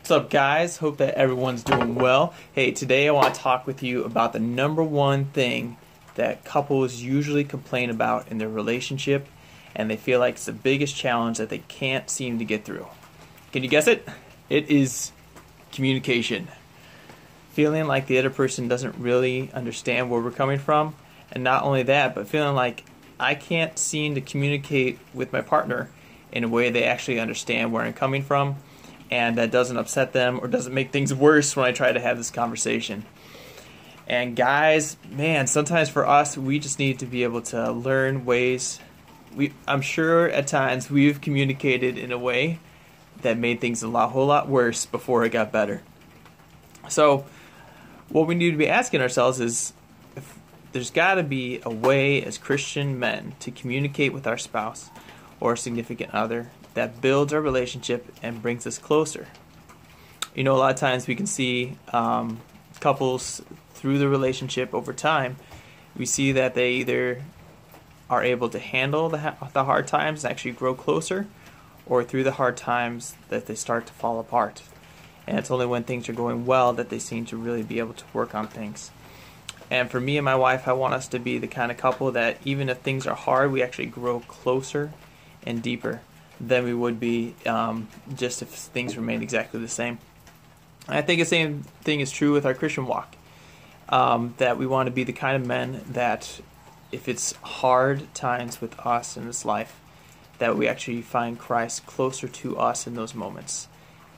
What's up, guys? Hope that everyone's doing well. Hey, today I want to talk with you about the number one thing that couples usually complain about in their relationship, and they feel like it's the biggest challenge that they can't seem to get through. Can you guess it? It is communication. Feeling like the other person doesn't really understand where we're coming from, and not only that, but feeling like I can't seem to communicate with my partner in a way they actually understand where I'm coming from, and that doesn't upset them or doesn't make things worse when I try to have this conversation. And guys, man, sometimes for us, we just need to be able to learn ways. I'm sure at times we've communicated in a way that made things a whole lot worse before it got better. So what we need to be asking ourselves is, if there's got to be a way as Christian men to communicate with our spouse or significant other that builds our relationship and brings us closer. You know, a lot of times we can see couples through the relationship over time, we see that they either are able to handle the hard times and actually grow closer, or through the hard times that they start to fall apart. And it's only when things are going well that they seem to really be able to work on things. And for me and my wife, I want us to be the kind of couple that even if things are hard, we actually grow closer and deeper than we would be just if things remained exactly the same. And I think the same thing is true with our Christian walk, that we want to be the kind of men that if it's hard times with us in this life, that we actually find Christ closer to us in those moments.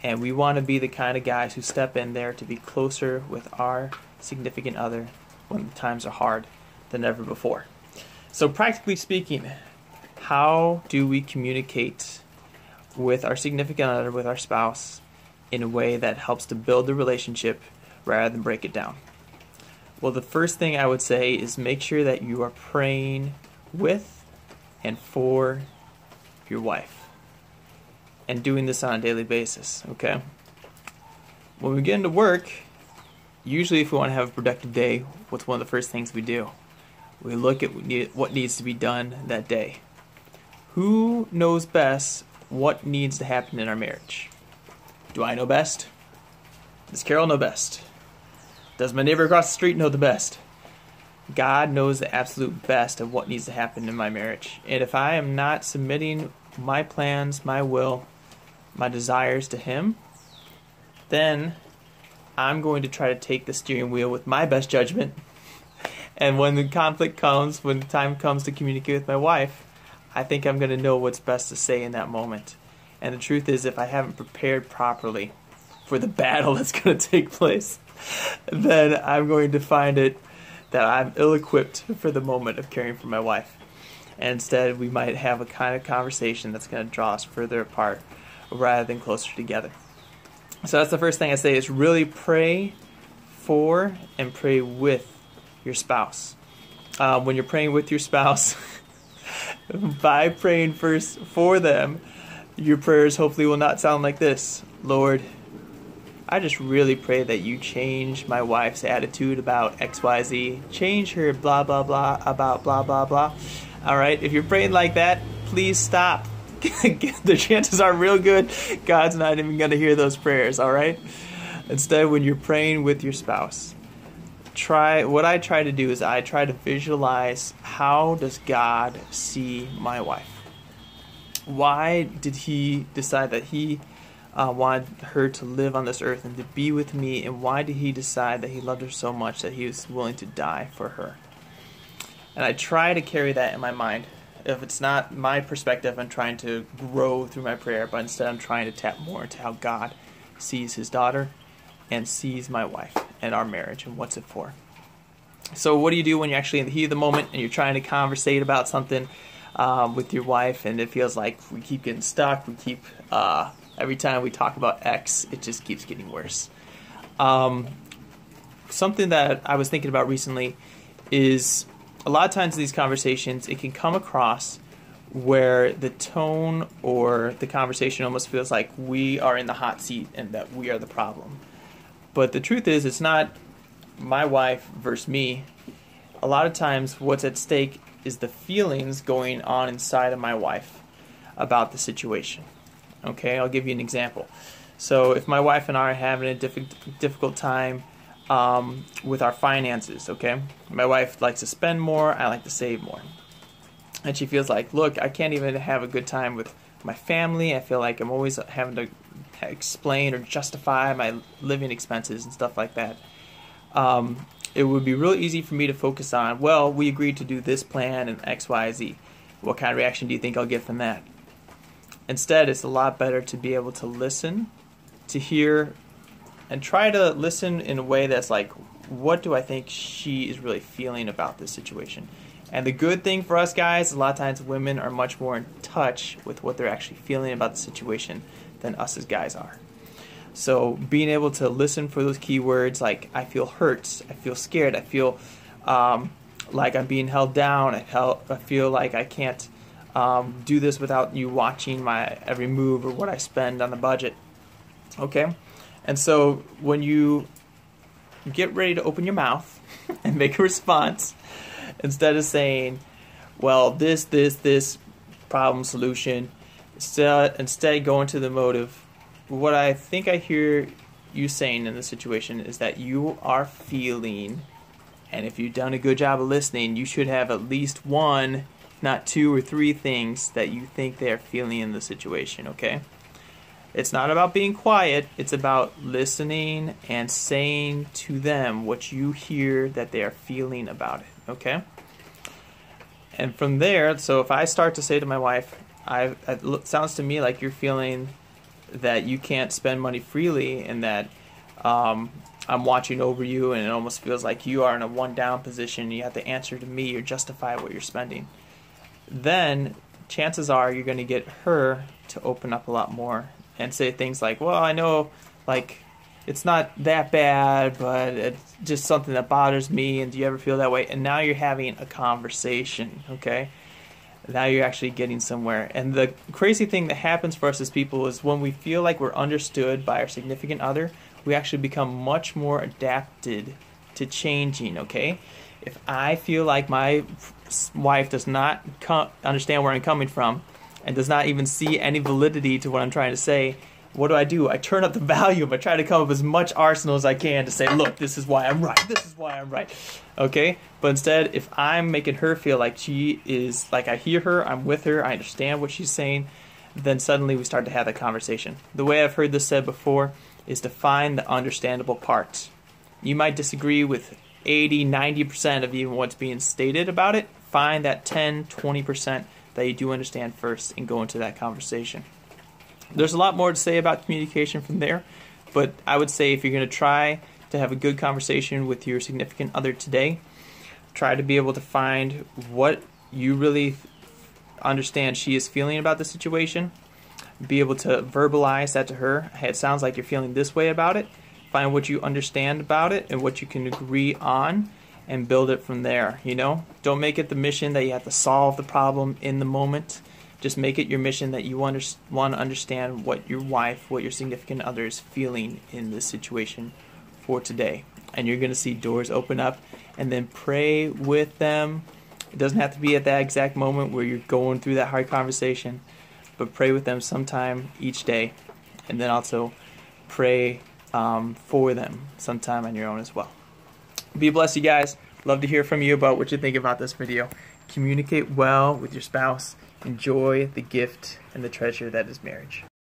And we want to be the kind of guys who step in there to be closer with our significant other when the times are hard than ever before. So practically speaking, how do we communicate with our significant other, with our spouse, in a way that helps to build the relationship rather than break it down? Well, the first thing I would say is make sure that you are praying with and for your wife, and doing this on a daily basis, okay? When we get into work, usually if we want to have a productive day, what's one of the first things we do? We look at what needs to be done that day. Who knows best what needs to happen in our marriage? Do I know best? Does Carol know best? Does my neighbor across the street know the best? God knows the absolute best of what needs to happen in my marriage. And if I am not submitting my plans, my will, my desires to Him, then I'm going to try to take the steering wheel with my best judgment. And when the conflict comes, when the time comes to communicate with my wife, I think I'm going to know what's best to say in that moment. And the truth is, if I haven't prepared properly for the battle that's going to take place, then I'm going to find it that I'm ill-equipped for the moment of caring for my wife. And instead, we might have a kind of conversation that's going to draw us further apart rather than closer together. So that's the first thing I say, is really pray for and pray with your spouse. When you're praying with your spouse, by praying first for them, your prayers hopefully will not sound like this: Lord, I just really pray that you change my wife's attitude about XYZ. Change her blah, blah, blah about blah, blah, blah. All right? If you're praying like that, please stop. The chances are real good God's not even going to hear those prayers, all right? Instead, when you're praying with your spouse, what I try to do is I try to visualize, how does God see my wife? Why did He decide that He wanted her to live on this earth and to be with me, and why did He decide that He loved her so much that He was willing to die for her? And I try to carry that in my mind. If it's not my perspective, I'm trying to grow through my prayer, but instead I'm trying to tap more into how God sees His daughter and sees my wife and our marriage and what's it for. So what do you do when you're actually in the heat of the moment and you're trying to conversate about something with your wife, and it feels like we keep getting stuck, every time we talk about X, it just keeps getting worse. Something that I was thinking about recently is, a lot of times in these conversations, it can come across where the tone or the conversation almost feels like we are in the hot seat and that we are the problem. But the truth is, it's not my wife versus me. A lot of times what's at stake is the feelings going on inside of my wife about the situation. Okay, I'll give you an example. So if my wife and I are having a difficult time with our finances, okay? My wife likes to spend more, I like to save more. And she feels like, look, I can't even have a good time with my family. I feel like I'm always having to explain or justify my living expenses and stuff like that. It would be real easy for me to focus on, well, we agreed to do this plan and X, Y, Z. What kind of reaction do you think I'll get from that? Instead, it's a lot better to be able to listen, to hear, and try to listen in a way that's like, what do I think she is really feeling about this situation? And the good thing for us guys, a lot of times women are much more in touch with what they're actually feeling about the situation than us as guys are. So being able to listen for those key words like I feel hurt, I feel scared, I feel like I'm being held down, I feel like I can't do this without you watching my every move or what I spend on the budget. Okay? And so when you get ready to open your mouth and make a response, instead of saying, well, this, problem, solution, instead go into the motive. What I think I hear you saying in this situation is that you are feeling, and if you've done a good job of listening, you should have at least one, not two or three things that you think they're feeling in the situation, okay? It's not about being quiet, it's about listening and saying to them what you hear that they are feeling about it, okay? And from there, so if I start to say to my wife, it sounds to me like you're feeling that you can't spend money freely and that I'm watching over you and it almost feels like you are in a one-down position, you have to answer to me or justify what you're spending. Then chances are you're going to get her to open up a lot more and say things like, well, I know like it's not that bad, but it's just something that bothers me, and do you ever feel that way? And now you're having a conversation, okay? Now you're actually getting somewhere. And the crazy thing that happens for us as people is when we feel like we're understood by our significant other, we actually become much more adapted to changing, okay? If I feel like my wife does not understand where I'm coming from and does not even see any validity to what I'm trying to say, what do? I turn up the volume. I try to come up with as much arsenal as I can to say, look, this is why I'm right. This is why I'm right. Okay? But instead, if I'm making her feel like she is, like I hear her, I'm with her, I understand what she's saying, then suddenly we start to have that conversation. The way I've heard this said before is to find the understandable parts. You might disagree with 80, 90% of even what's being stated about it. Find that 10, 20% that you do understand first and go into that conversation. There's a lot more to say about communication from there, but I would say if you're going to try to have a good conversation with your significant other today, try to be able to find what you really understand she is feeling about the situation, be able to verbalize that to her. Hey, it sounds like you're feeling this way about it. Find what you understand about it and what you can agree on and build it from there, you know? Don't make it the mission that you have to solve the problem in the moment. Just make it your mission that you want to understand what your wife, what your significant other is feeling in this situation for today. And you're going to see doors open up, and then pray with them. It doesn't have to be at that exact moment where you're going through that hard conversation, but pray with them sometime each day. And then also pray for them sometime on your own as well. Be blessed, you guys. Love to hear from you about what you think about this video. Communicate well with your spouse. Enjoy the gift and the treasure that is marriage.